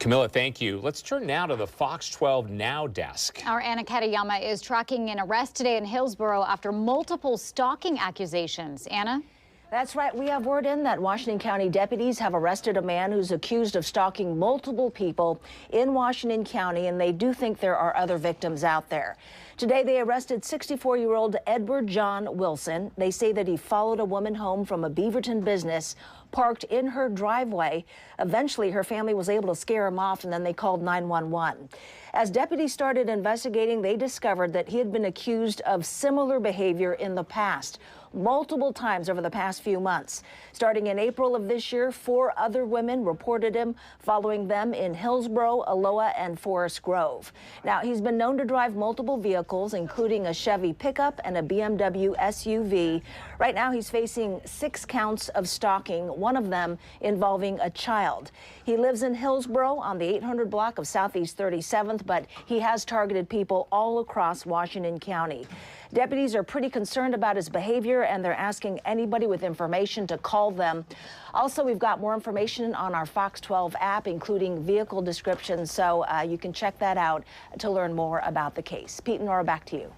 Camilla, thank you. Let's turn now to the Fox 12 Now desk. Our Anna Katayama is tracking an arrest today in Hillsboro after multiple stalking accusations. Anna? That's right. We have word in that Washington County deputies have arrested a man who's accused of stalking multiple people in Washington County, and they do think there are other victims out there. Today, they arrested 64-year-old Edward John Wilson. They say that he followed a woman home from a Beaverton business, parked in her driveway. Eventually, her family was able to scare him off, and then they called 911. As deputies started investigating, they discovered that he had been accused of similar behavior in the past, multiple times over the past few months. Starting in April of this year, 4 other women reported him following them in Hillsboro, Aloha, and Forest Grove. Now, he's been known to drive multiple vehicles, including a Chevy pickup and a BMW SUV. Right now, he's facing 6 counts of stalking, one of them involving a child. He lives in Hillsboro on the 800 block of Southeast 37th, but he has targeted people all across Washington County. Deputies are pretty concerned about his behavior, and they're asking anybody with information to call them. Also, we've got more information on our Fox 12 app, including vehicle descriptions, so you can check that out to learn more about the case. Pete and Nora, back to you.